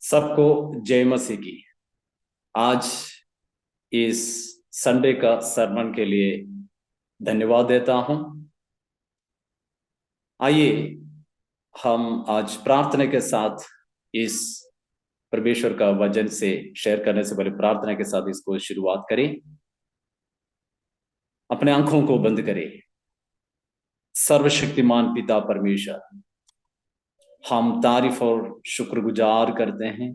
सबको जय मसीह की। आज इस संडे का सरमन के लिए धन्यवाद देता हूं। आइए हम आज प्रार्थना के साथ इस परमेश्वर का वचन से शेयर करने से पहले प्रार्थना के साथ इसको शुरुआत करें। अपने आंखों को बंद करें। सर्वशक्तिमान पिता परमेश्वर, हम तारीफ और शुक्रगुजार करते हैं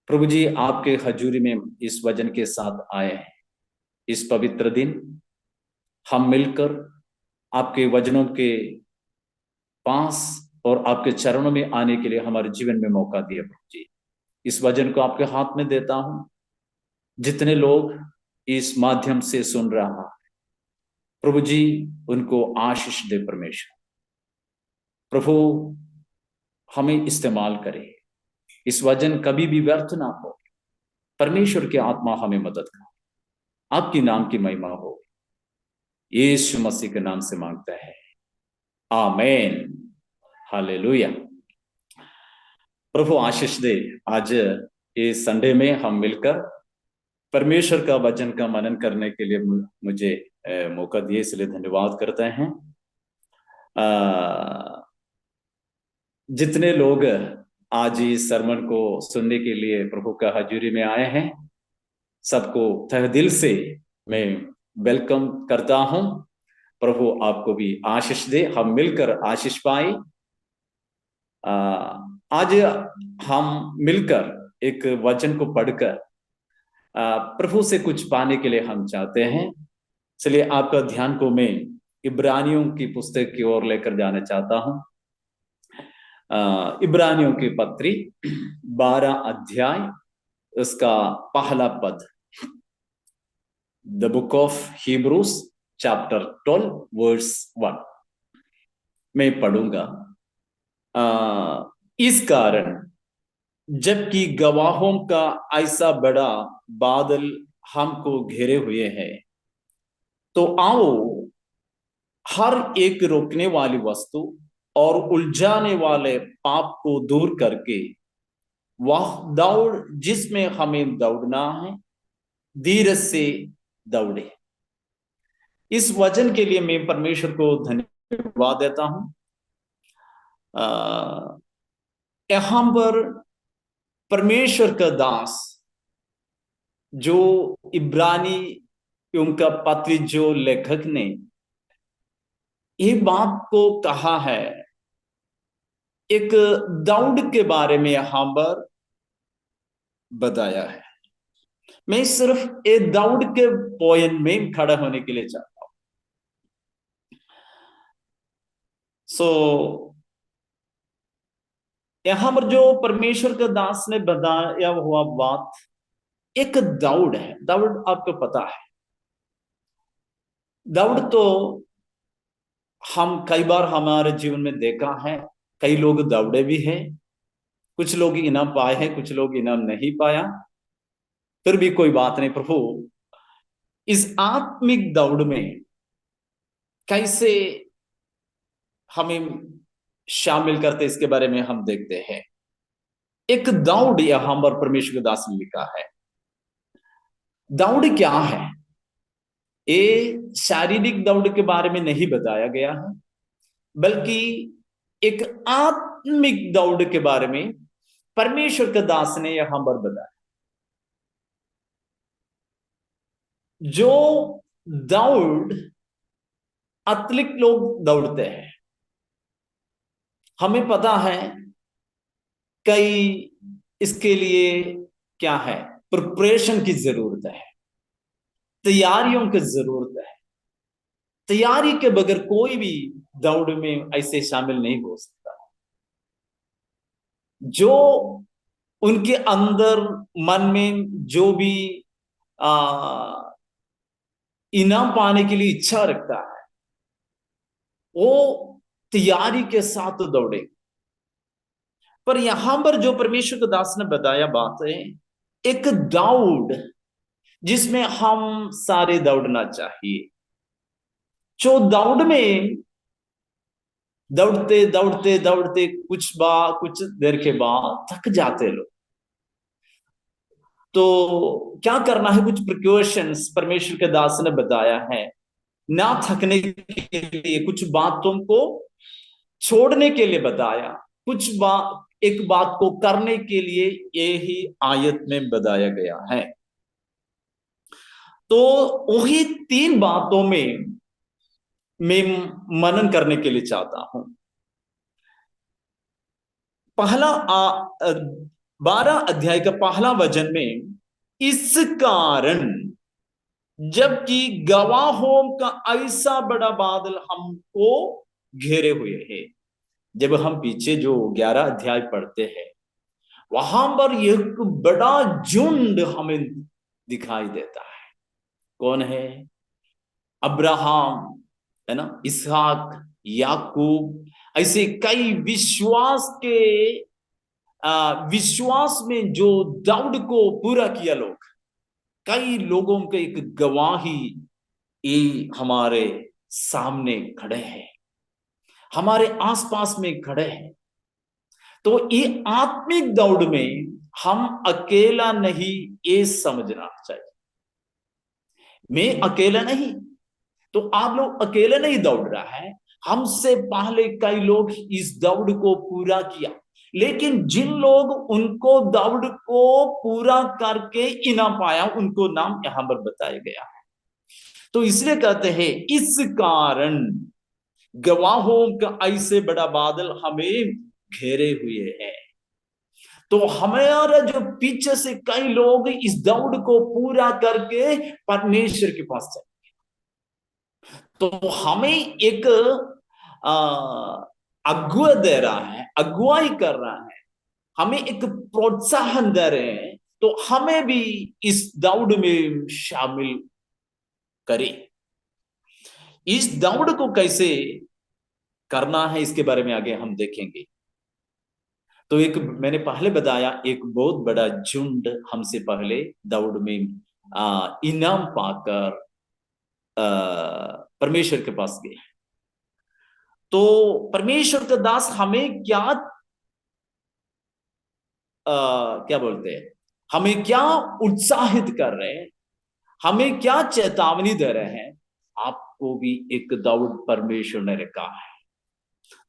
प्रभु जी, आपके हजूरी में इस वचन के साथ आए हैं। इस पवित्र दिन हम मिलकर आपके वचनों के पास और आपके चरणों में आने के लिए हमारे जीवन में मौका दिया प्रभु जी। इस वचन को आपके हाथ में देता हूं। जितने लोग इस माध्यम से सुन रहा प्रभु जी, उनको आशीष दे परमेश्वर। प्रभु, हमें इस्तेमाल करे। इस वचन कभी भी व्यर्थ ना हो। परमेश्वर की आत्मा हमें मदद करे। आपकी नाम की महिमा हो। यीशु मसीह के नाम से मांगता है, आमेन। हालेलुया। प्रभु आशीष दे। आज इस संडे में हम मिलकर परमेश्वर का वचन का मनन करने के लिए मुझे मौका दिए, इसलिए धन्यवाद करते हैं। जितने लोग आज इस सरमन को सुनने के लिए प्रभु का हजूरी में आए हैं, सबको तहे दिल से मैं वेलकम करता हूं। प्रभु आपको भी आशीष दे। हम मिलकर आशीष पाए। आज हम मिलकर एक वचन को पढ़कर प्रभु से कुछ पाने के लिए हम चाहते हैं। चलिए आपका ध्यान को मैं इब्रानियों की पुस्तक की ओर लेकर जाना चाहता हूं। इब्रानियों की पत्री 12 अध्याय, उसका पहला पद। The book of Hebrews chapter 12 verse 1 मैं पढ़ूंगा। इस कारण जबकि गवाहों का ऐसा बड़ा बादल हमको घेरे हुए है, तो आओ हर एक रोकने वाली वस्तु और उलझाने वाले पाप को दूर करके वह दौड़ जिसमें हमें दौड़ना है, धीरज से दौड़े। इस वचन के लिए मैं परमेश्वर को धन्यवाद देता हूं। यहां पर परमेश्वर का दास जो इब्रानी उनका पत्र जो लेखक ने ये बात को कहा है, एक दौड़ के बारे में यहां पर बताया है। मैं सिर्फ एक दौड़ के पॉइंट में खड़ा होने के लिए चाहता हूं। यहां पर जो परमेश्वर के दास ने बताया हुआ बात एक दौड़ है। दौड़ आपको पता है, दौड़ तो हम कई बार हमारे जीवन में देखा है। कई लोग दौड़े भी हैं, कुछ लोग इनाम पाए हैं, कुछ लोग इनाम नहीं पाया। फिर भी कोई बात नहीं। प्रभु इस आत्मिक दौड़ में कैसे हमें शामिल करते, इसके बारे में हम देखते हैं। एक दौड़ यहां पर परमेश्वर दास ने लिखा है। दौड़ क्या है? ये शारीरिक दौड़ के बारे में नहीं बताया गया है, बल्कि एक आत्मिक दौड़ के बारे में परमेश्वर के दास ने यहां पर बताया। जो दौड़ एथलीट लोग दौड़ते हैं, हमें पता है कई इसके लिए क्या है, प्रिपरेशन की जरूरत है, तैयारियों की जरूरत है। तैयारी के बगैर कोई भी दौड़ में ऐसे शामिल नहीं हो सकता। जो उनके अंदर मन में जो भी इनाम पाने के लिए इच्छा रखता है, वो तैयारी के साथ दौड़े। पर यहां पर जो परमेश्वर के दास ने बताया बात है, एक दौड़ जिसमें हम सारे दौड़ना चाहिए। जो दौड़ में दौड़ते दौड़ते दौड़ते कुछ देर के बाद थक जाते लोग। तो क्या करना है, कुछ प्रिकॉशंस परमेश्वर के दास ने बताया है। ना थकने के लिए कुछ बातों को छोड़ने के लिए बताया, एक बात को करने के लिए यही आयत में बताया गया है। तो वही तीन बातों में मैं मनन करने के लिए चाहता हूं। पहला 12 अध्याय का पहला वचन में, इस कारण जबकि गवाहों का ऐसा बड़ा बादल हमको घेरे हुए है। जब हम पीछे जो 11 अध्याय पढ़ते हैं, वहां पर एक बड़ा झुंड हमें दिखाई देता है। कौन है? अब्राहम, है ना, इसहाक, याकूब, ऐसे कई विश्वास में जो दाऊद को पूरा किया लोग, कई लोगों के एक गवाही ये हमारे सामने खड़े हैं, हमारे आसपास में खड़े हैं। तो ये आत्मिक दौड़ में हम अकेला नहीं, ये समझना चाहिए। मैं अकेला नहीं, तो आप लोग अकेले नहीं दौड़ रहा है। हमसे पहले कई लोग इस दौड़ को पूरा किया, लेकिन जिन लोग उनको दौड़ को पूरा करके इनाम पाया, उनको नाम यहां पर बताया गया है। तो इसलिए कहते हैं, इस कारण गवाहों का ऐसे बड़ा बादल हमें घेरे हुए है। तो हमारा जो पीछे से कई लोग इस दौड़ को पूरा करके परमेश्वर के पास चले, तो हमें एक अगुआ दे रहा है, अगुवाई कर रहा है, हमें एक प्रोत्साहन दे रहे हैं। तो हमें भी इस दौड़ में शामिल करें। इस दौड़ को कैसे करना है, इसके बारे में आगे हम देखेंगे। तो एक मैंने पहले बताया, एक बहुत बड़ा झुंड हमसे पहले दौड़ में इनाम पाकर परमेश्वर के पास गए। तो परमेश्वर का दास हमें क्या बोलते हैं, हमें क्या उत्साहित कर रहे हैं, हमें क्या चेतावनी दे रहे हैं। आपको भी एक दौड़ परमेश्वर ने रखा है।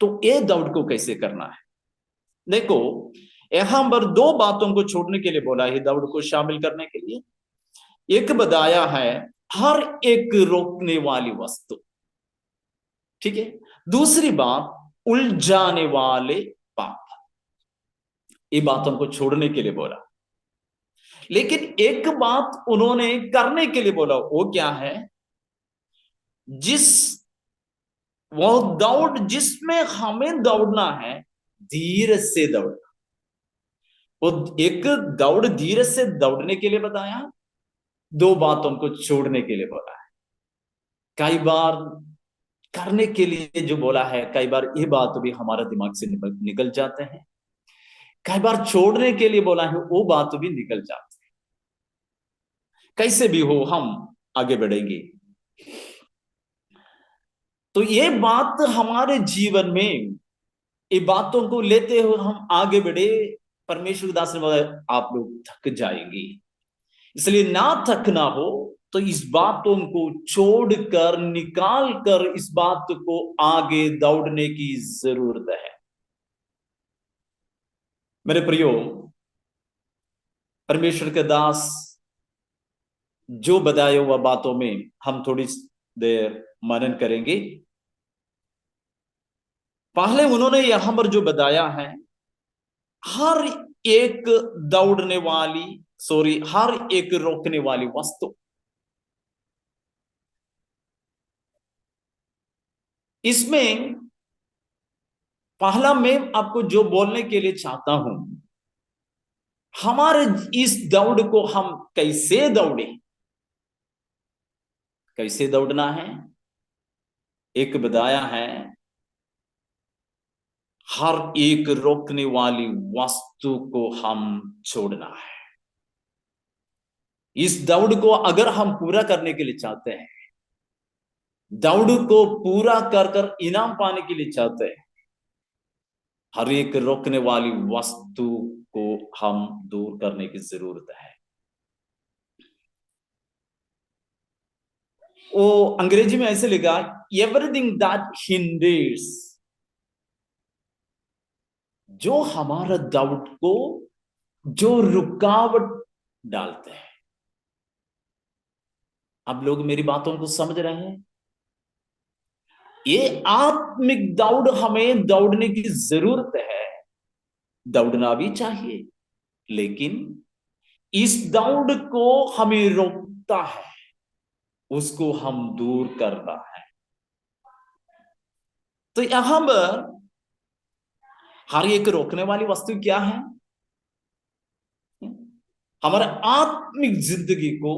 तो ये दौड़ को कैसे करना है? देखो, यहां पर दो बातों को छोड़ने के लिए बोला है दौड़ को शामिल करने के लिए। एक बताया है, हर एक रोकने वाली वस्तु, ठीक है। दूसरी बात, उलझाने वाले पाप। ये बातों को छोड़ने के लिए बोला, लेकिन एक बात उन्होंने करने के लिए बोला। वो क्या है? जिस वो दौड़ जिसमें हमें दौड़ना है, धीरे से दौड़ना। वो एक दौड़ धीरे से दौड़ने के लिए बताया, दो बातों को छोड़ने के लिए बोला है। कई बार करने के लिए जो बोला है, कई बार ये बात भी हमारा दिमाग से निकल जाते हैं। कई बार छोड़ने के लिए बोला है, वो बात भी निकल जाती है। कैसे भी हो, हम आगे बढ़ेंगे। तो ये बात हमारे जीवन में, ये बातों को लेते हुए हम आगे बढ़े। परमेश्वर दास ने बोला, आप लोग थक जाएंगे, इसलिए ना थकना हो तो इस बातों को छोड़कर, निकाल कर इस बात को आगे दौड़ने की जरूरत है। मेरे प्रियो, परमेश्वर के दास जो बताए हुआ बातों में हम थोड़ी देर मनन करेंगे। पहले उन्होंने यहां पर जो बताया है, हर एक दौड़ने वाली, सॉरी, हर एक रोकने वाली वस्तु। इसमें पहला मैं आपको जो बोलने के लिए चाहता हूं, हमारे इस दौड़ को हम कैसे दौड़े, कैसे दौड़ना है। एक बताया है, हर एक रोकने वाली वस्तु को हम छोड़ना है। इस दौड़ को अगर हम पूरा करने के लिए चाहते हैं, दौड़ को पूरा कर कर इनाम पाने के लिए चाहते हैं, हर एक रोकने वाली वस्तु को हम दूर करने की जरूरत है। वो अंग्रेजी में ऐसे लिखा, एवरीथिंग दैट हिंडर्स, जो हमारा डाउट को जो रुकावट डालते हैं। आप लोग मेरी बातों को समझ रहे हैं? ये आत्मिक दौड़ हमें दौड़ने की जरूरत है, दौड़ना भी चाहिए, लेकिन इस दौड़ को हमें रोकता है, उसको हम दूर करना है। तो यहां पर हर एक रोकने वाली वस्तु क्या है? हमारे आत्मिक जिंदगी को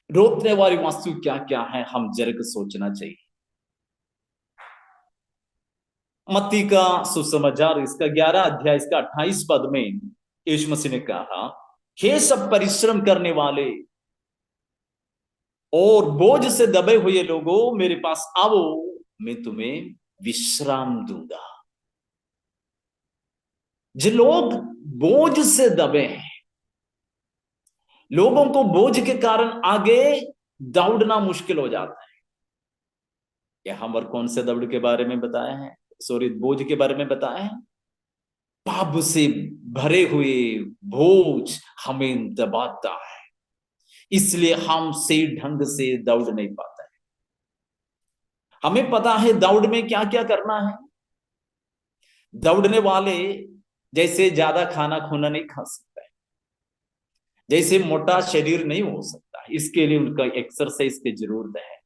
रोकने वाली वस्तु क्या क्या है, हम जरा को सोचना चाहिए। मत्ती का सुसमाचार इसका 11 अध्याय इसका 28 पद में यीशु मसीह ने कहा, हे सब परिश्रम करने वाले और बोझ से दबे हुए लोगों, मेरे पास आओ, मैं तुम्हें विश्राम दूंगा। जो लोग बोझ से दबे हैं, लोगों को बोझ के कारण आगे दौड़ना मुश्किल हो जाता है। यहां पर कौन से दौड़ के बारे में बताया है? सॉरी, बोझ के बारे में बताया है। पाप से भरे हुए बोझ हमें दबाता है, इसलिए हम सही ढंग से दौड़ नहीं पाते। हमें पता है दौड़ में क्या क्या करना है। दौड़ने वाले जैसे ज्यादा खाना खूना नहीं खा सकता है, जैसे मोटा शरीर नहीं हो सकता, इसके लिए उनका एक्सरसाइज की जरूरत है।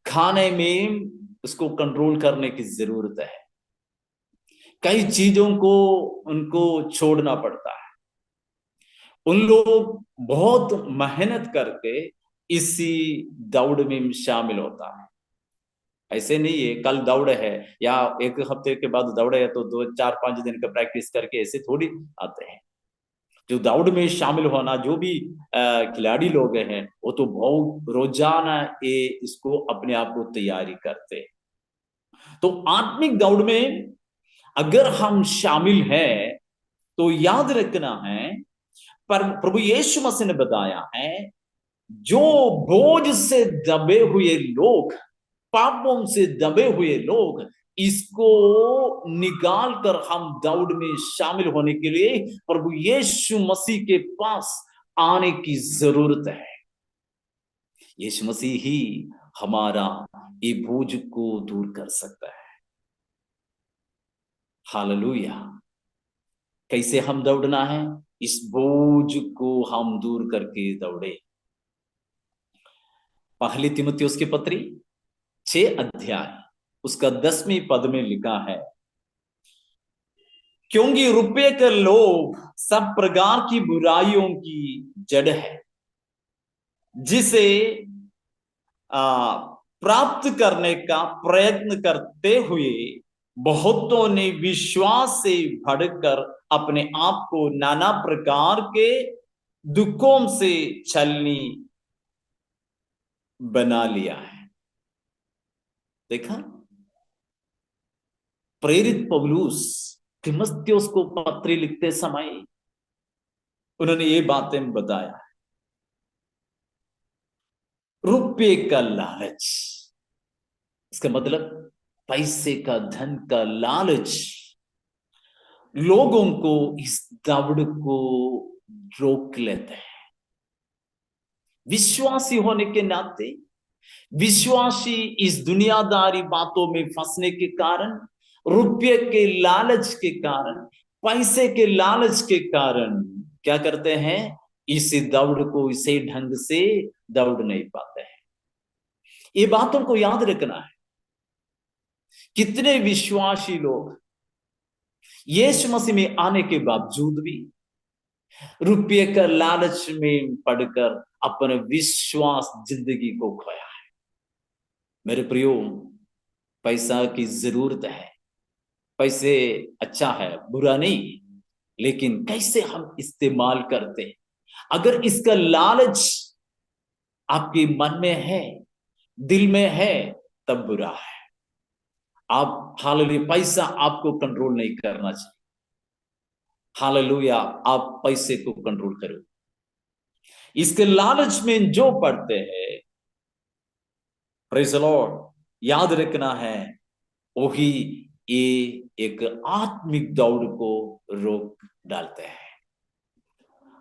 खाने में उसको कंट्रोल करने की जरूरत है। कई चीजों को उनको छोड़ना पड़ता है। उन लोग बहुत मेहनत करके इसी दौड़ में शामिल होता है। ऐसे नहीं है कल दौड़ है या एक हफ्ते के बाद दौड़ है तो 2 4 5 दिन का प्रैक्टिस करके ऐसे थोड़ी आते हैं। जो दौड़ में शामिल होना, जो भी खिलाड़ी लोग हैं, वो तो बहुत रोजाना ये इसको अपने आप को तैयारी करते हैं। तो आत्मिक दौड़ में अगर हम शामिल हैं तो याद रखना है, पर प्रभु यीशु मसीह ने बताया है, जो बोझ से दबे हुए लोग, पापों से दबे हुए लोग, इसको निकाल कर हम दौड़ में शामिल होने के लिए प्रभु यीशु मसीह के पास आने की जरूरत है। यीशु मसीह ही हमारा ये बोझ को दूर कर सकता है। हालेलुया। कैसे हम दौड़ना है? इस बोझ को हम दूर करके दौड़े। पहली तीमुथियुस की पत्री 6 अध्याय उसका 10वें पद में लिखा है, क्योंकि रुपये का लोभ सब प्रकार की बुराइयों की जड़ है, जिसे प्राप्त करने का प्रयत्न करते हुए बहुतों ने विश्वास से भड़कर अपने आप को नाना प्रकार के दुखों से छलनी बना लिया है। देखा, प्रेरित पौलुस तीमुथियुस को पत्र लिखते समय उन्होंने ये बातें बताया। रुपये का लालच, इसका मतलब पैसे का, धन का लालच लोगों को इस दौड़ को रोक लेते हैं। विश्वासी होने के नाते विश्वासी इस दुनियादारी बातों में फंसने के कारण, रुपये के लालच के कारण, पैसे के लालच के कारण क्या करते हैं? इस दौड़ को इसे ढंग से दौड़ नहीं पाते हैं। ये बातों को याद रखना है। कितने विश्वासी लोग यीशु मसीह में आने के बावजूद भी रुपये का लालच में पड़कर अपने विश्वास जिंदगी को खोया है। मेरे प्रियो, पैसा की जरूरत है, पैसे अच्छा है, बुरा नहीं, लेकिन कैसे हम इस्तेमाल करते हैं। अगर इसका लालच आपके मन में है, दिल में है, तब बुरा है। आप हालेलुया, पैसा आपको कंट्रोल नहीं करना चाहिए। हालेलुया, आप पैसे को कंट्रोल करो। इसके लालच में जो पड़ते हैं, प्रेज़ द लॉर्ड, याद रखना है, वही ये एक आत्मिक दौड़ को रोक डालते हैं।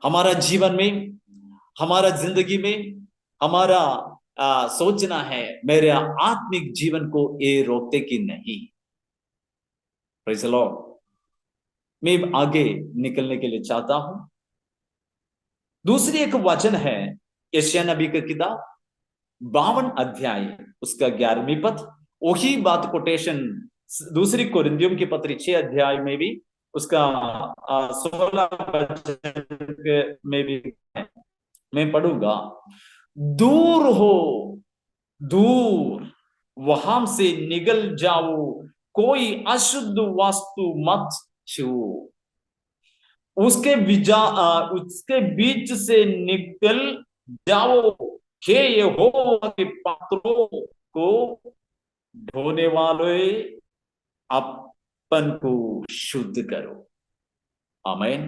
हमारा जीवन में, हमारा जिंदगी में, हमारा सोचना है मेरे आत्मिक जीवन को ये रोकते कि नहीं। Praise the Lord. मैं आगे निकलने के लिए चाहता हूं। दूसरी एक वचन है यशायाह नबी की किताब 52 अध्याय, उसका 11वीं पद। वही बात कोटेशन दूसरी कोरिन्थियों की पत्री 6 अध्याय में भी, उसका 16 में भी है। मैं पढ़ूंगा। दूर हो, दूर, वहां से निकल जाओ, कोई अशुद्ध वस्तु मत छू, उसके बीच से निकल जाओ, हे यहोवा के पात्रों को ढोने वाले, अपन को शुद्ध करो। आमीन।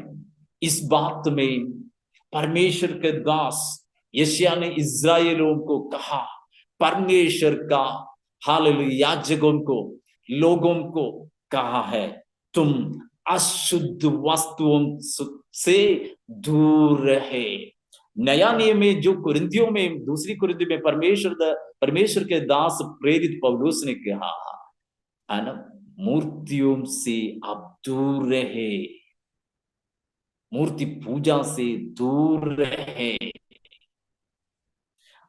इस बात में परमेश्वर के दास यशायाह ने इस्राएलियों को कहा, परमेश्वर का हालेलुया याजकों को, लोगों को कहा है, तुम अशुद्ध वस्तुओं से दूर रहे। नया नियम में जो कुरिन्थियों में, दूसरी कुरिन्थियों में परमेश्वर के दास प्रेरित पौलुस ने कहा है ना, मूर्तियों से आप दूर रहे, मूर्ति पूजा से दूर रहे,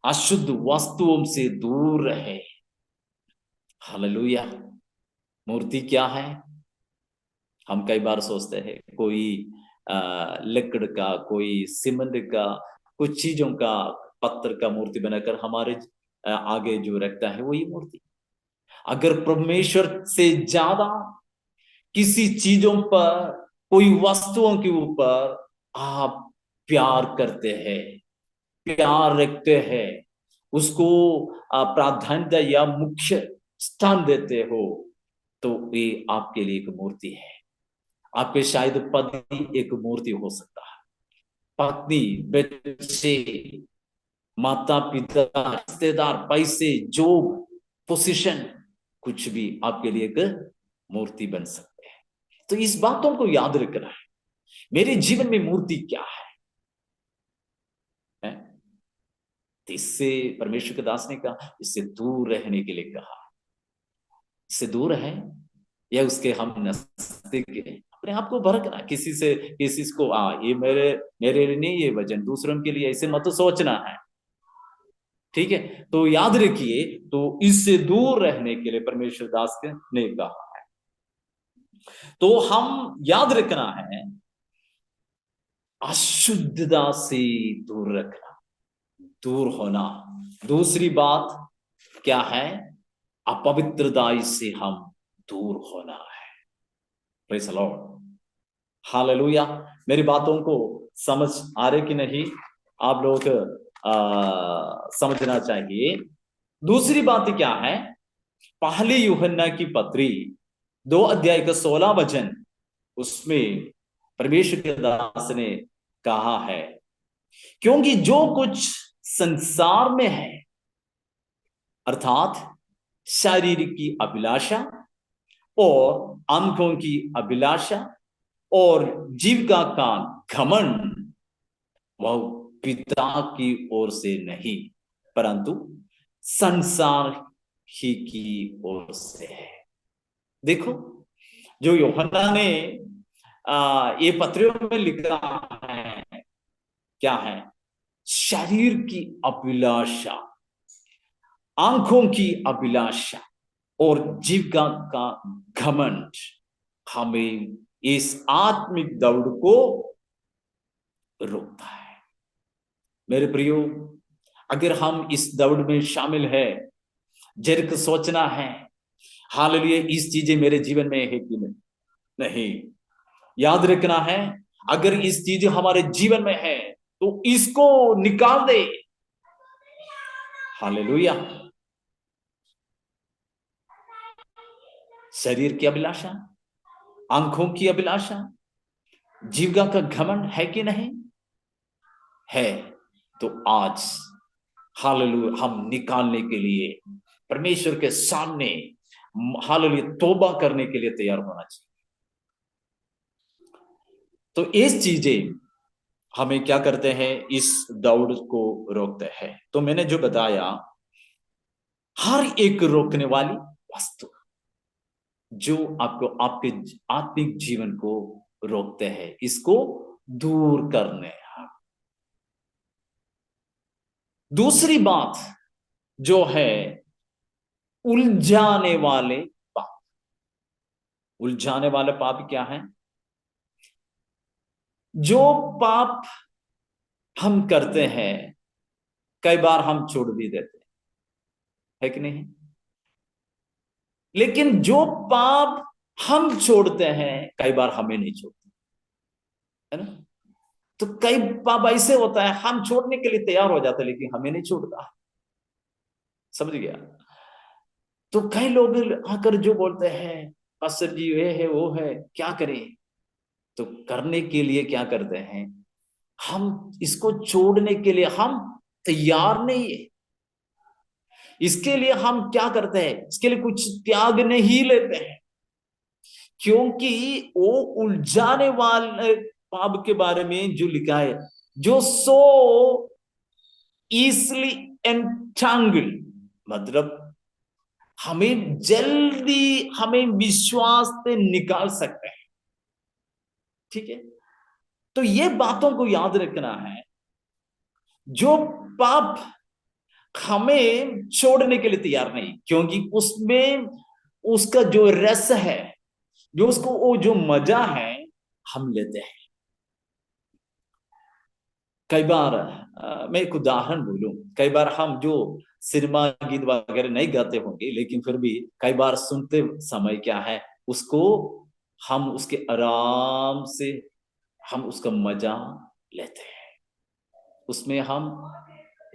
अशुद्ध वस्तुओं से दूर रहे। हालेलुया। मूर्ति क्या है? हम कई बार सोचते हैं कोई लकड़ का, कोई सीमेंट का, कुछ चीजों का, पत्थर का मूर्ति बनाकर हमारे आगे जो रखता है वो ये मूर्ति। अगर परमेश्वर से ज्यादा किसी चीजों पर, कोई वस्तुओं के ऊपर आप प्यार करते हैं, प्यार रखते हैं, उसको प्राधान्यता या मुख्य स्थान देते हो, तो ये आपके लिए एक मूर्ति है। आपके शायद पति एक मूर्ति हो सकता है, पत्नी, बच्चे, माता पिता, रिश्तेदार, पैसे, जॉब, पोजीशन, कुछ भी आपके लिए एक मूर्ति बन सकते हैं। तो इस बातों को याद रखना है, मेरे जीवन में मूर्ति क्या है? तो इससे परमेश्वर के दास ने कहा, इससे दूर रहने के लिए कहा। इससे दूर है या उसके हम नजदीक है, अपने आप को भरकना, किसी से, किसी को ये मेरे मेरे लिए नहीं, ये वजन दूसरों के लिए, ऐसे मत सोचना है। ठीक है, तो याद रखिए, तो इससे दूर रहने के लिए परमेश्वर दास ने कहा है। तो हम याद रखना है, अशुद्धता से दूर रखना, दूर होना। दूसरी बात क्या है? अपवित्रता से हम दूर होना है। Praise the Lord. हालेलुया। मेरी बातों को समझ आ रहे कि नहीं? आप लोग समझना चाहिए। दूसरी बात क्या है? पहली यूहन्ना की पत्री 2 अध्याय का 16 वचन, उसमें परमेश्वर के दास ने कहा है, क्योंकि जो कुछ संसार में है, अर्थात शरीर की अभिलाषा और आंखों की अभिलाषा और जीविका का घमंड, वह पिता की ओर से नहीं, परंतु संसार ही की ओर से है। देखो, जो यूहन्ना ने ये पत्रियों में लिखा है, क्या है? शरीर की अभिलाषा, आंखों की अभिलाषा और जीविका का घमंड हमें इस आत्मिक दौड़ को रोकता है। मेरे प्रियो, अगर हम इस दौड़ में शामिल है, जरूर सोचना है, हालेलुया, इस चीजें मेरे जीवन में है कि नहीं। याद रखना है, अगर इस चीज हमारे जीवन में है तो इसको निकाल दे। हालेलुया। शरीर की अभिलाषा, आंखों की अभिलाषा, जीविका का घमंड है कि नहीं है? तो आज हालेलुया हम निकालने के लिए परमेश्वर के सामने हालेलुया तौबा करने के लिए तैयार होना चाहिए। तो ये चीजें हमें क्या करते हैं, इस दौड़ को रोकते हैं। तो मैंने जो बताया, हर एक रोकने वाली वस्तु जो आपको आपके आत्मिक जीवन को रोकते हैं, इसको दूर करने हैं। दूसरी बात जो है, उलझाने वाले पाप। उलझाने वाले पाप क्या है? जो पाप हम करते हैं, कई बार हम छोड़ भी देते हैं, है कि नहीं? लेकिन जो पाप हम छोड़ते हैं, कई बार हमें नहीं छोड़ते, है ना? तो कई पाप ऐसे होता है, हम छोड़ने के लिए तैयार हो जाते हैं, लेकिन हमें नहीं छोड़ता। समझ गया? तो कई लोग आकर जो बोलते हैं, पास्टर जी ये है वो है, क्या करें? तो करने के लिए क्या करते हैं, हम इसको छोड़ने के लिए हम तैयार नहीं है। इसके लिए हम क्या करते हैं, इसके लिए कुछ त्याग नहीं लेते हैं, क्योंकि वो उलझाने वाले पाप के बारे में जो लिखा है, जो सो ईजली एंटांगल, मतलब हमें जल्दी हमें विश्वास से निकाल सकते हैं। ठीक है? तो ये बातों को याद रखना है। जो पाप हमें छोड़ने के लिए तैयार नहीं, क्योंकि उसमें उसका जो रस है, जो उसको वो जो मजा है, हम लेते हैं। कई बार मैं एक उदाहरण बोलूं, कई बार हम जो सिनेमा गीत वगैरह नहीं गाते होंगे, लेकिन फिर भी कई बार सुनते समय क्या है, उसको हम उसके आराम से हम उसका मजा लेते हैं, उसमें हम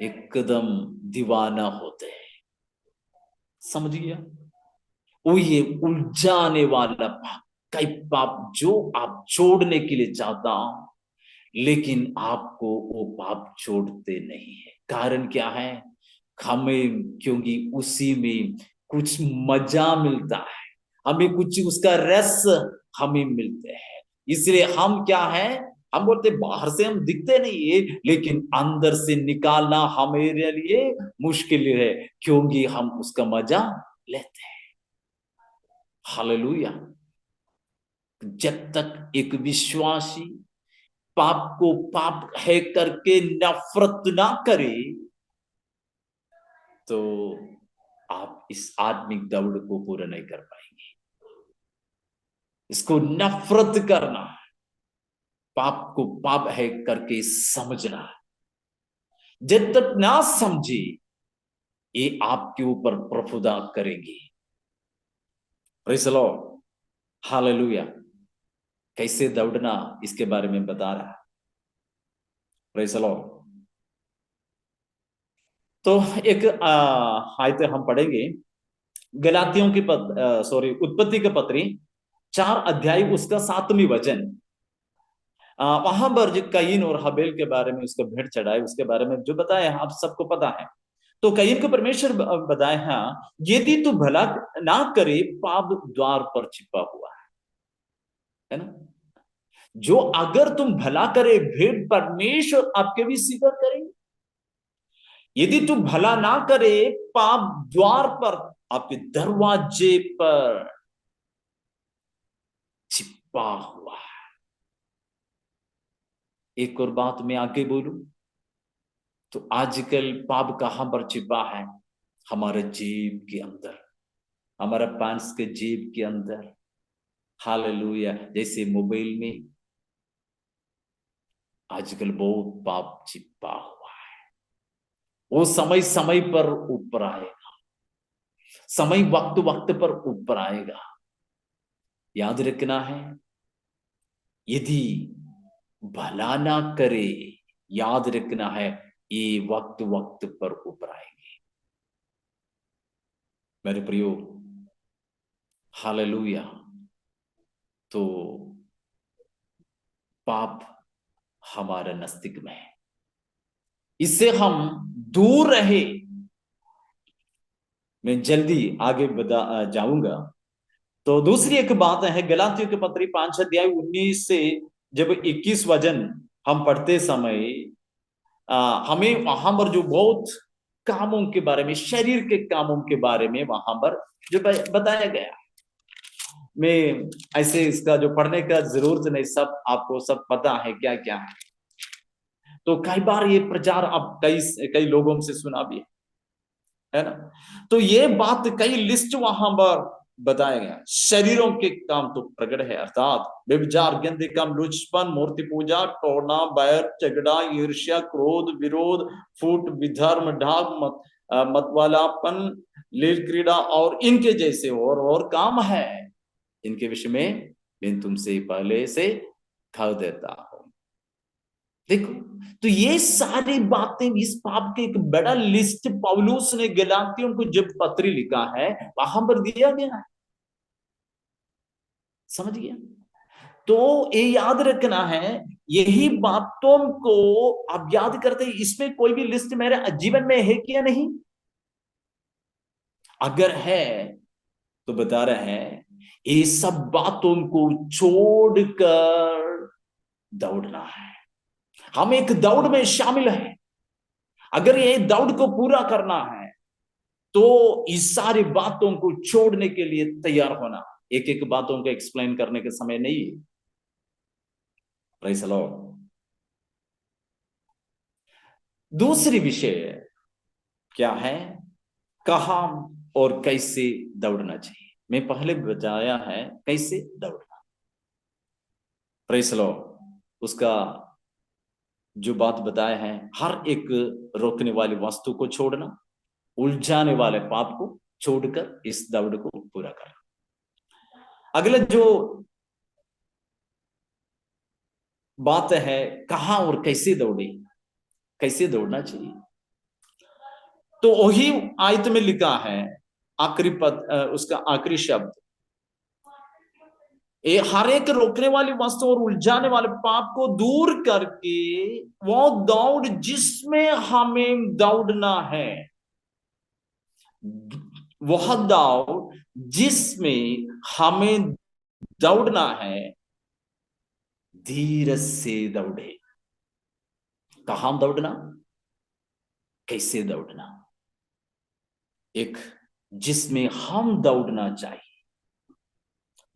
एकदम दीवाना होते हैं। समझ गया? वो ये उलझाने वाला पाप, कई पाप जो आप छोड़ने के लिए चाहता हूं, लेकिन आपको वो पाप छोड़ते नहीं है। कारण क्या है? हमें क्योंकि उसी में कुछ मजा मिलता है, हमें कुछ उसका रस हमें मिलते हैं। इसलिए हम क्या है, हम बोलते बाहर से हम दिखते नहीं है, लेकिन अंदर से निकालना हमारे लिए मुश्किल है, क्योंकि हम उसका मजा लेते हैं। हालेलुया! जब तक एक विश्वासी पाप को पाप है करके नफरत ना करे, तो आप इस आत्मिक दौड़ को पूरा नहीं कर पाएंगे। इसको नफरत करना, पाप को पाप है करके समझना, जब तक ना समझे, ये आपके ऊपर प्रफुदा करेंगे। Praise the Lord, hallelujah! कैसे दौड़ना, इसके बारे में बता रहा है। Praise the Lord. तो एक आयत हम पढ़ेंगे, गलातियों की सॉरी, उत्पत्ति के पत्री 4 अध्याय उसका 7वीं वचन। वहां पर जो कयीन और हबेल के बारे में, उसका भेंट चढ़ाए, उसके बारे में जो बताया आप सबको पता है। तो कयीन को परमेश्वर बताए, हाँ यदि तू भला ना करे, पाप द्वार पर छिपा हुआ है ना? जो अगर तुम भला करे, भेंट परमेश्वर आपके भी स्वीकार करेंगे। यदि तू भला ना करे, पाप द्वार पर, आपके दरवाजे पर छिपा हुआ है। एक और बात मैं आगे बोलूं, तो आजकल पाप कहां पर छिपा है? हमारे जेब के अंदर, हमारा पैंट्स के जेब के अंदर। हालेलुया! जैसे मोबाइल में आजकल बहुत पाप छिपा हुआ है। वो समय समय पर ऊपर आएगा, समय वक्त वक्त पर ऊपर आएगा। याद रखना है, यदि भला ना करे, याद रखना है, ये वक्त वक्त पर ऊपर आएंगे। मेरे प्रियो, हालेलुया। तो पाप हमारे नजदीक में है, इससे हम दूर रहे। मैं जल्दी आगे बता जाऊंगा। तो दूसरी एक बात है, गलातियों के पत्री 5 अध्याय 19 से जब 21 वचन हम पढ़ते समय हमें वहां पर जो बहुत कामों के बारे में, शरीर के कामों के बारे में वहां पर जो बताया गया। मैं ऐसे इसका जो पढ़ने का जरूरत नहीं, सब आपको सब पता है क्या क्या है। तो कई बार ये प्रचार अब कई कई लोगों से सुना भी है ना। तो ये बात कई लिस्ट वहां पर बताया गया। शरीरों के काम तो प्रकट है, अर्थात व्यभिचार, गंदे काम, लुचपन, मूर्ति पूजा, टोना, बैर, झगड़ा, ईर्ष्या, क्रोध, विरोध, फूट, विधर्म, ढाक, मतवालापन, लील क्रीड़ा और इनके जैसे और काम है। इनके विषय में मैं तुमसे पहले से कह देता हूं। देखो, तो ये सारी बातें, इस पाप के एक बड़ा लिस्ट पौलुस ने गलातियों को जब पत्री लिखा है वहां पर दिया गया है। समझ गया? तो ये याद रखना है, यही बातों को आप याद करते हैं। इसमें कोई भी लिस्ट मेरे जीवन में है क्या? नहीं। अगर है तो बता रहे हैं, ये सब बातों को छोड़कर दौड़ना है। हम एक दौड़ में शामिल हैं। अगर ये दौड़ को पूरा करना है तो इस सारी बातों को छोड़ने के लिए तैयार होना। एक एक बातों को एक्सप्लेन करने के समय नहीं है। Praise the Lord. दूसरी विषय क्या है? कहां और कैसे दौड़ना चाहिए। मैं पहले बताया है कैसे दौड़ना। Praise the Lord. उसका जो बात बताया है, हर एक रोकने वाली वस्तु को छोड़ना, उलझाने वाले पाप को छोड़कर इस दौड़ को पूरा करना। अगला जो बात है, कहां और कैसे दौड़े, कैसे दौड़ना चाहिए, तो वही आयत में लिखा है। आखिरी पद, उसका आखिरी शब्द, ये हर एक रोकने वाली वस्तु और उलझाने वाले पाप को दूर करके वो दौड़ जिसमें हमें दौड़ना है, वह दौड़ जिसमें हमें दौड़ना है, धीरज से दौड़े। कहां दौड़ना, कैसे दौड़ना। एक जिसमें हम दौड़ना चाहिए,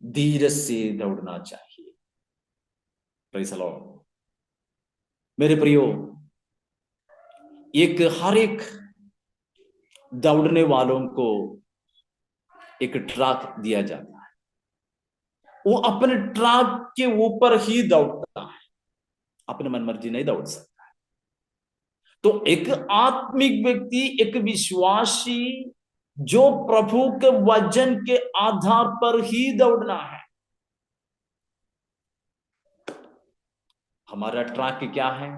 धीरज से दौड़ना चाहिए। Praise the Lord. मेरे प्रियो, एक हर एक दौड़ने वालों को एक ट्रैक दिया जाता है। वो अपने ट्रैक के ऊपर ही दौड़ता है, अपने मन मर्जी नहीं दौड़ सकता। तो एक आत्मिक व्यक्ति, एक विश्वासी, जो प्रभु के वचन के आधार पर ही दौड़ना है। हमारा ट्रैक क्या है?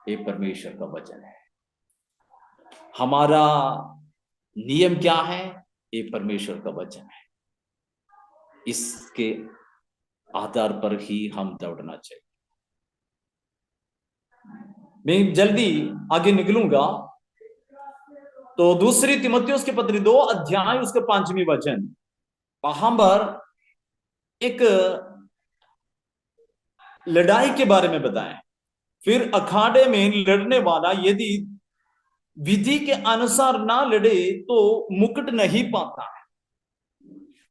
ये परमेश्वर का वचन है। हमारा नियम क्या है? ये परमेश्वर का वचन है। इसके आधार पर ही हम दौड़ना चाहिए। मैं जल्दी आगे निकलूंगा। तो दूसरी तिमुथियुस के पत्री 2 अध्याय उसके 5वीं वचन, वहां पर एक लड़ाई के बारे में बताएं। फिर अखाड़े में लड़ने वाला यदि विधि के अनुसार ना लड़े तो मुकुट नहीं पाता है।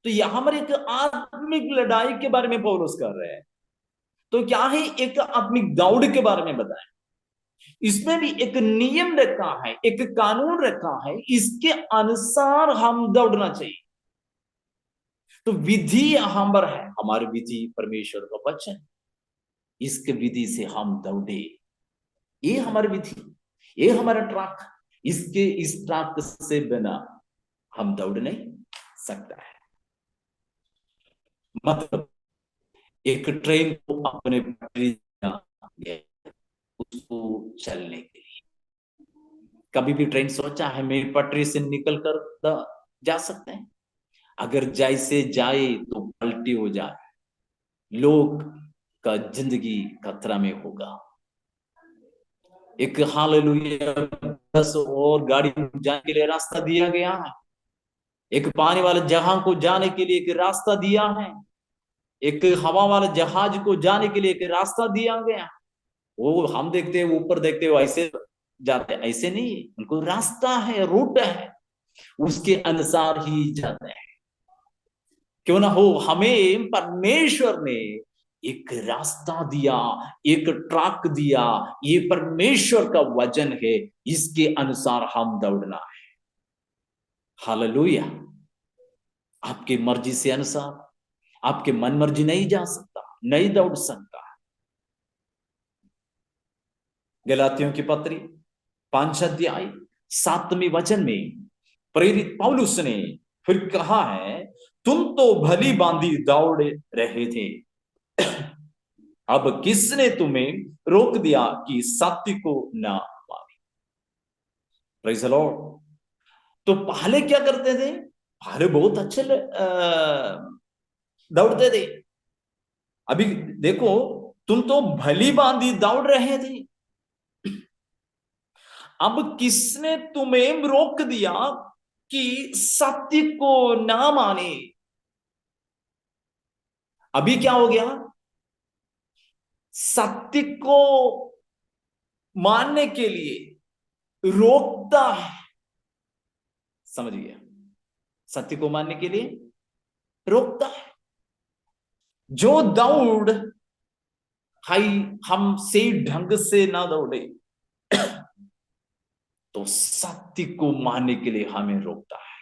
तो यहां पर एक आत्मिक लड़ाई के बारे में पौलुस कर रहे हैं। तो क्या है? एक आत्मिक दौड़ के बारे में बताएं। इसमें भी एक नियम रखा है, एक कानून रखा है, इसके अनुसार हम दौड़ना चाहिए। तो विधि यहां पर है, हमारी विधि परमेश्वर का वचन। इसके विधि से हम दौड़े, ये हमारी विधि, ये हमारा ट्रैक। इसके इस ट्रैक से बिना हम दौड़ नहीं सकता है। मतलब एक ट्रेन को अपने पटरी उसको चलने के लिए, कभी भी ट्रेन सोचा है मैं पटरी से निकल कर जा सकते हैं? अगर जैसे जाए तो पलटी हो जाए, लोग का जिंदगी खतरा में होगा। एक हालेलुया, बस और गाड़ी जाने के लिए रास्ता दिया गया है। एक पानी वाले जहाज को जाने के लिए एक रास्ता दिया है। एक हवा वाले जहाज को जाने के लिए एक रास्ता दिया गया। वो हम देखते हैं, ऊपर देखते हो ऐसे जाते हैं, ऐसे नहीं, उनको रास्ता है, रूट है, उसके अनुसार ही जाते हैं। क्यों ना हो, हमें परमेश्वर ने एक रास्ता दिया, एक ट्रैक दिया। ये परमेश्वर का वचन है, इसके अनुसार हम दौड़ना है। हालेलुया। आपके मर्जी से अनुसार, आपके मन मर्जी नहीं जा सकता, नहीं दौड़ सकता। गलातियों की पत्री 5 अध्याय 7वें वचन में प्रेरित पौलुस ने फिर कहा है, तुम तो भली बांधी दौड़ रहे थे, अब किसने तुम्हें रोक दिया कि सत्य को ना माने। Praise the Lord. तो पहले क्या करते थे? पहले बहुत अच्छे दौड़ते थे। अभी देखो, तुम तो भली बांधी दौड़ रहे थे, अब किसने तुम्हें रोक दिया कि सत्य को ना माने। अभी क्या हो गया? सत्य को मानने के लिए रोकता है। समझ गया? सत्य को मानने के लिए रोकता है। जो दौड़ हाई हम सही ढंग से ना दौड़े तो सत्य को मानने के लिए हमें रोकता है।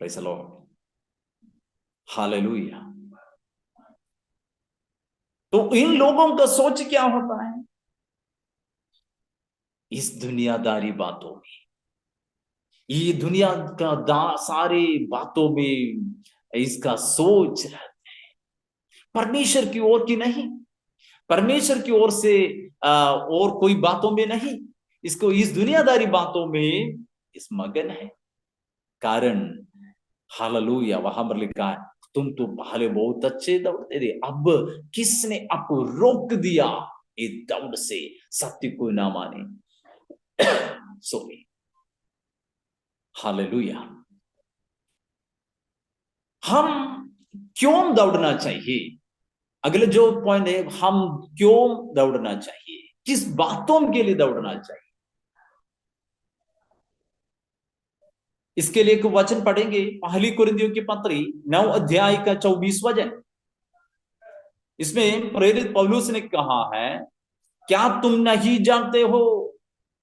Praise the Lord. हालेलुया। तो इन लोगों का सोच क्या होता है? इस दुनियादारी बातों में, ये दुनिया का सारे बातों में इसका सोच रहता है, परमेश्वर की ओर की नहीं, परमेश्वर की ओर से और कोई बातों में नहीं, इसको इस दुनियादारी बातों में इस मगन है। कारण हालेलुया, वहां पर लिखा है, तुम तो पहले बहुत अच्छे दौड़ते थे, अब किसने आपको रोक दिया इस दौड़ से, सत्य को ना माने। सॉरी। हालेलुया। हम क्यों दौड़ना चाहिए? अगले जो पॉइंट है, हम क्यों दौड़ना चाहिए, किस बातों के लिए दौड़ना चाहिए, इसके लिए एक वचन पढ़ेंगे। पहली कुरिन्थियों की पत्री 9 अध्याय का 24 वचन। इसमें प्रेरित पौलुस ने कहा है, क्या तुम नहीं जानते हो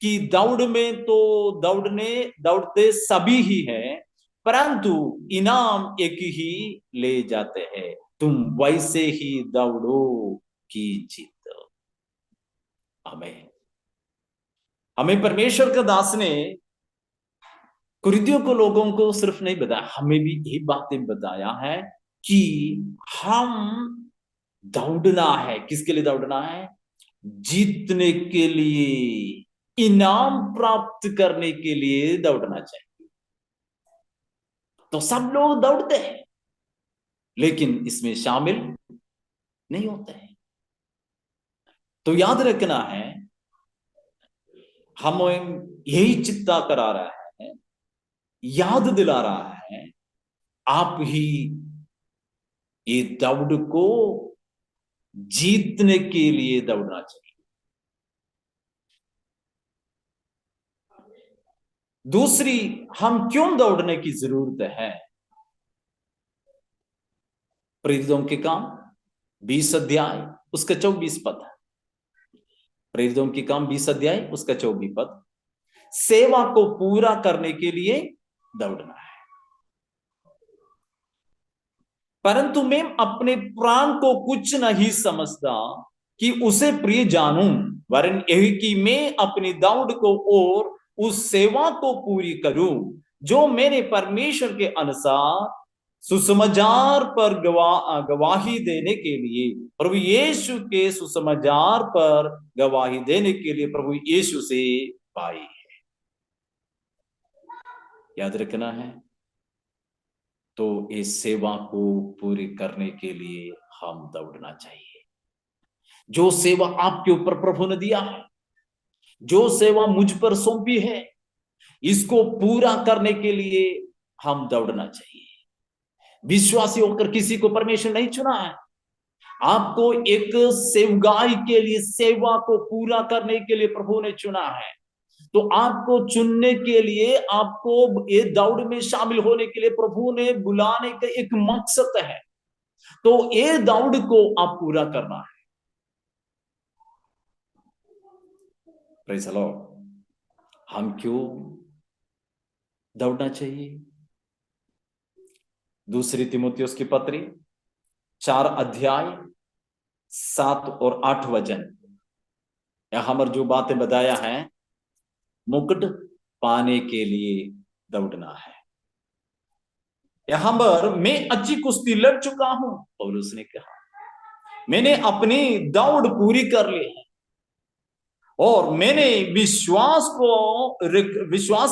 कि दौड़ में तो दौड़ते सभी ही हैं, परंतु इनाम एक ही ले जाते हैं। तुम वैसे ही दौड़ो कि जीतो। हमें हमें परमेश्वर का दास ने कुरिन्थियों को लोगों को सिर्फ नहीं बताया, हमें भी यही बातें बताया है कि हम दौड़ना है। किसके लिए दौड़ना है? जीतने के लिए, इनाम प्राप्त करने के लिए दौड़ना चाहिए। तो सब लोग दौड़ते हैं, लेकिन इसमें शामिल नहीं होते हैं। तो याद रखना है, हम यही चिंता करा रहा है, याद दिला रहा है, आप ही ये दौड़ को जीतने के लिए दौड़ना चाहिए। दूसरी, हम क्यों दौड़ने की जरूरत है? प्रेरितों के काम 20 अध्याय उसका 24 पद। प्रेरितों के काम 20 अध्याय उसका 24 पद। सेवा को पूरा करने के लिए दौड़ना है। परंतु मैं अपने प्राण को कुछ नहीं समझता कि उसे प्रिय जानूं, वरन यही कि मैं अपनी दौड़ को और उस सेवा को पूरी करूं जो मेरे परमेश्वर के अनुसार सुसमाचार पर गवाही देने के लिए, प्रभु यीशु के सुसमाचार पर गवाही देने के लिए प्रभु यीशु से पाई। याद रखना है, तो इस सेवा को पूरी करने के लिए हम दौड़ना चाहिए। जो सेवा आपके ऊपर प्रभु ने दिया है, जो सेवा मुझ पर सौंपी है, इसको पूरा करने के लिए हम दौड़ना चाहिए। विश्वासी होकर किसी को परमेश्वर नहीं चुना है। आपको एक सेवगाई के लिए, सेवा को पूरा करने के लिए प्रभु ने चुना है। तो आपको चुनने के लिए, आपको ये दौड़ में शामिल होने के लिए प्रभु ने बुलाने का एक मकसद है। तो ये दौड़ को आप पूरा करना है। Praise the Lord. हम क्यों दौड़ना चाहिए? दूसरी तीमुथियुस की पत्री 4 अध्याय 7 और 8 वचन, यहां पर जो बातें बताया है, मुकुट पाने के लिए दौड़ना है। यहां पर मैं अच्छी कुश्ती लड़ चुका हूं, पौलुस ने कहा, मैंने अपनी दौड़ पूरी कर ली है और मैंने विश्वास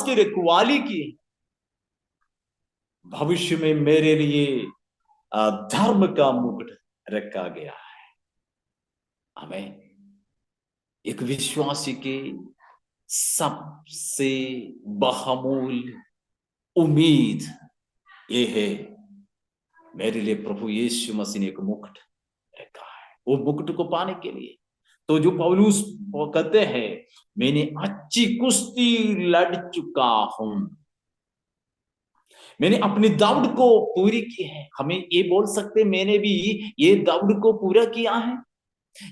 की रखवाली की। भविष्य में मेरे लिए धर्म का मुकुट रखा गया है। हमें एक विश्वासी की सबसे बहुमूल्य उम्मीद ये है, मेरे लिए प्रभु यीशु मसीह ने एक मुकुट रखा है। वो मुकुट को पाने के लिए तो जो पौलुस कहते हैं, मैंने अच्छी कुश्ती लड़ चुका हूं, मैंने अपनी दौड़ को पूरी की है। हमें ये बोल सकते, मैंने भी ये दौड़ को पूरा किया है,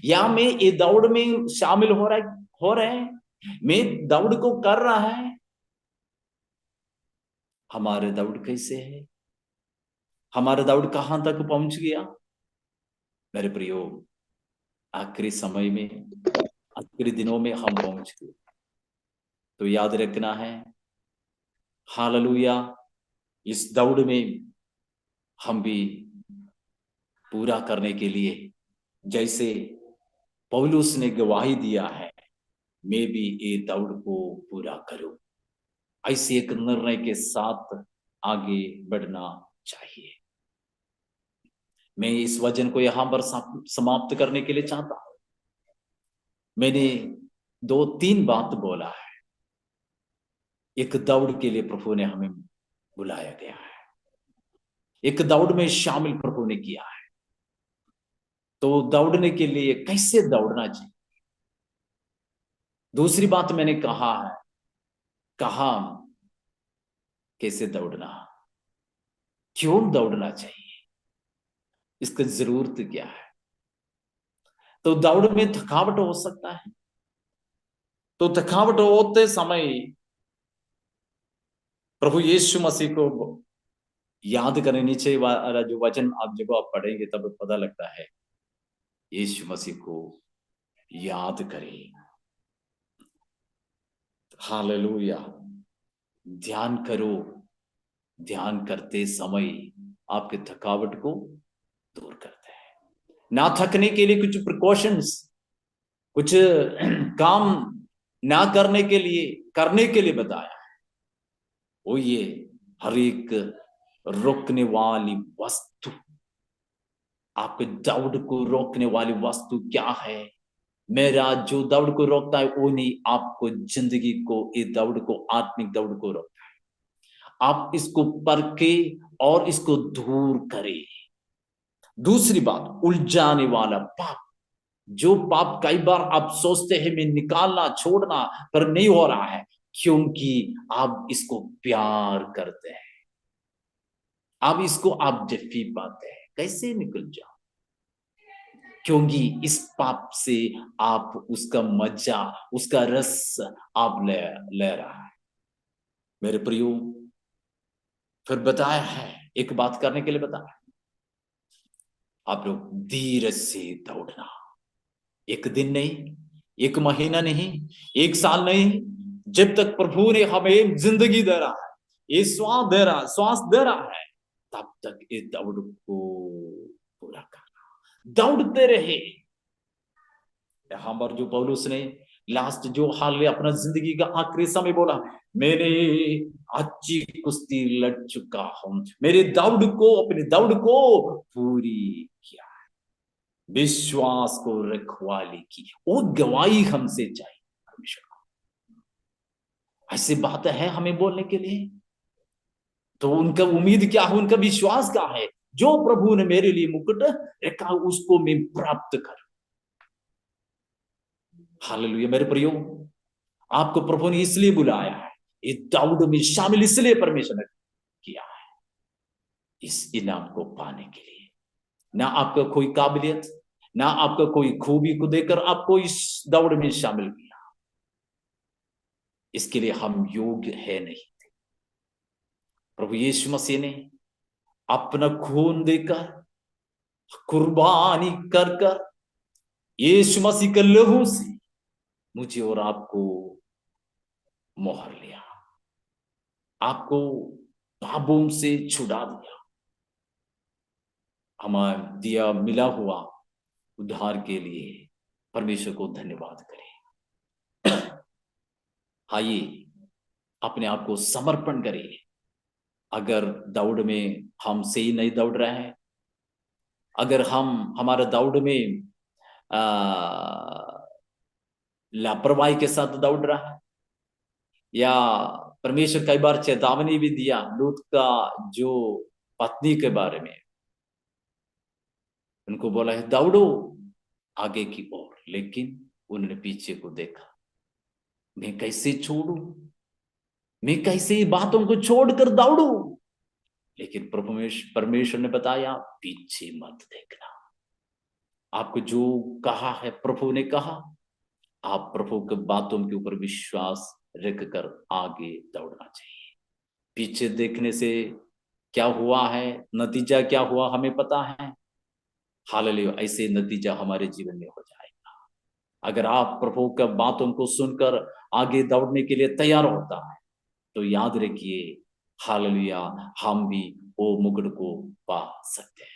या मैं ये दौड़ में शामिल हो रहे हैं, मैं दौड़ को कर रहा है। हमारे दौड़ कैसे है? हमारा दौड़ कहां तक पहुंच गया? मेरे प्रियो, आखिरी समय में, आखिरी दिनों में हम पहुंच गए। तो याद रखना है, हालेलुया, इस दौड़ में हम भी पूरा करने के लिए, जैसे पौलुस ने गवाही दिया है, मैं भी ये दौड़ को पूरा करूं, ऐसे एक निर्णय के साथ आगे बढ़ना चाहिए। मैं इस वचन को यहां पर समाप्त करने के लिए चाहता हूं। मैंने 2-3 बात बोला है। एक दौड़ के लिए प्रभु ने हमें बुलाया गया है, एक दौड़ में शामिल प्रभु ने किया है। तो दौड़ने के लिए कैसे दौड़ना चाहिए? दूसरी बात मैंने कहा है, कहा कैसे दौड़ना, क्यों दौड़ना चाहिए, इसकी जरूरत क्या है। तो दौड़ में थकावट हो सकता है, तो थकावट होते समय प्रभु यीशु मसीह को याद करें। नीचे वाला जो वचन आप जब आप पढ़ेंगे तब पता लगता है, यीशु मसीह को याद करें। हालेलुया। ध्यान करो, ध्यान करते समय आपके थकावट को दूर करते हैं। ना थकने के लिए कुछ प्रिकॉशंस, कुछ काम ना करने के लिए बताया है। वो ये हर एक रोकने वाली वस्तु, आपके दौड़ को रोकने वाली वस्तु क्या है? मेरा जो दौड़ को रोकता है वो नहीं, आपको जिंदगी को, इस दौड़ को, आत्मिक दौड़ को रोकता है। आप इसको परखे और इसको दूर करें। दूसरी बात, उलझाने वाला पाप। जो पाप कई बार आप सोचते हैं मैं निकालना, छोड़ना, पर नहीं हो रहा है, क्योंकि आप इसको प्यार करते हैं। आप इसको आप जफ्फी पाते हैं, कैसे निकल जाओ? क्योंकि इस पाप से आप उसका मजा, उसका रस आप ले रहा है। मेरे प्रियो, फिर बताया है, एक बात करने के लिए बताया, आप लोग धीरज से दौड़ना। एक दिन नहीं, एक महीना नहीं, एक साल नहीं, जब तक प्रभु ने हमें जिंदगी दे रहा है, ये श्वास दे रहा है, तब तक इस दौड़ को पूरा करना। दौड़ते रहे। यहां पर जो पौलुस ने लास्ट जो हाल में अपना जिंदगी का आखिरी समय बोला, मैंने अच्छी कुश्ती लड़ चुका हूं, मेरे दौड़ को, अपनी दौड़ को पूरी किया, विश्वास को रखवाली की। वो गवाही हमसे चाहिए परमेश्वर को। ऐसी बात है हमें बोलने के लिए, तो उनका उम्मीद क्या है, उनका विश्वास क्या है? जो प्रभु ने मेरे लिए मुकुट रखा उसको मैं प्राप्त कर। हालेलुया मेरे प्रियो, आपको प्रभु ने इसलिए बुलाया है, इस दौड़ में शामिल इसलिए परमेश्वर ने किया है, इस इनाम को पाने के लिए। ना आपका कोई काबिलियत, ना आपका कोई खूबी को देकर आपको इस दौड़ में शामिल किया, इसके लिए हम योग्य है नहीं। प्रभु यीशु मसीह ने अपना खून देकर, कुर्बानी कर कर, यीशु मसीह के लहू से मुझे और आपको मोहर लिया, आपको पापों से छुड़ा दिया। हमारा दिया मिला हुआ उद्धार के लिए परमेश्वर को धन्यवाद करें। आइए अपने आप को समर्पण करिए। अगर दौड़ में हम सही नहीं दौड़ रहे हैं, अगर हम हमारे दौड़ में लापरवाही के साथ दौड़ रहा है, या परमेश्वर कई बार चेतावनी भी दिया लूत का जो पत्नी के बारे में, उनको बोला है दौड़ो आगे की ओर, लेकिन उन्होंने पीछे को देखा। मैं कैसे छोड़ू, मैं कैसे बातों को छोड़कर दौड़ू? लेकिन प्रभु परमेश्वर ने बताया पीछे मत देखना। आपको जो कहा है प्रभु ने कहा, आप प्रभु के बातों के ऊपर विश्वास रखकर आगे दौड़ना चाहिए। पीछे देखने से क्या हुआ है, नतीजा क्या हुआ हमें पता है। हालेलुया, ऐसे नतीजा हमारे जीवन में हो जाएगा। अगर आप प्रभु के बातों को सुनकर आगे दौड़ने के लिए तैयार होता है, तो याद रखिए हालेलुया, हम भी वो मुकुट को पा सकते हैं।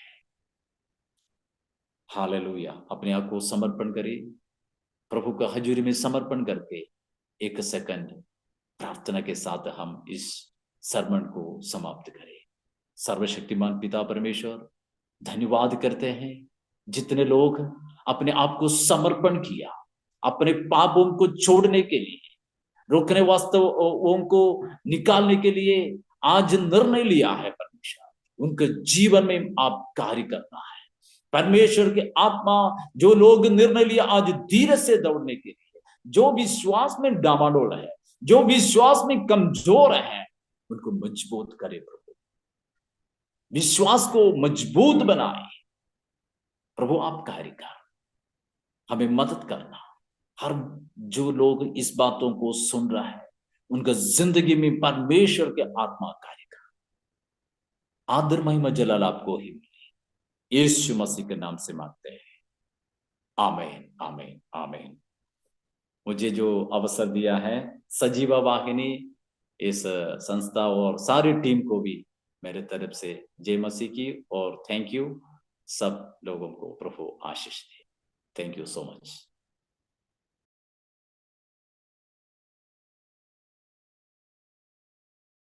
हालेलुया, अपने आप को समर्पण करें, प्रभु का हजूरी में समर्पण करके एक सेकंड प्रार्थना के साथ हम इस सरमन को समाप्त करें। सर्वशक्तिमान पिता परमेश्वर, धन्यवाद करते हैं जितने लोग अपने आप को समर्पण किया, अपने पापों को छोड़ने के लिए, रोकने वास्तवों को निकालने के लिए आज निर्णय लिया है परमेश्वर, उनके जीवन में आप कार्य करना है परमेश्वर के आत्मा। जो लोग निर्णय लिया आज धीरे से दौड़ने के लिए, जो विश्वास में डामाडोल है, जो विश्वास में कमजोर है, उनको मजबूत करे प्रभु, विश्वास को मजबूत बनाए प्रभु। आप कार्य कर, हमें मदद करना। हर जो लोग इस बातों को सुन रहा है, उनका जिंदगी में परमेश्वर के आत्मा कार्य कर। आदर महिमा जलाल आपको ही मिले, यीशु मसीह के नाम से मांगते हैं, आमीन आमीन आमीन। मुझे जो अवसर दिया है सजीवा वाहिनी इस संस्था और सारी टीम को भी मेरे तरफ से जय मसीह की और थैंक यू। सब लोगों को प्रभु आशीष दे। Thank you so much.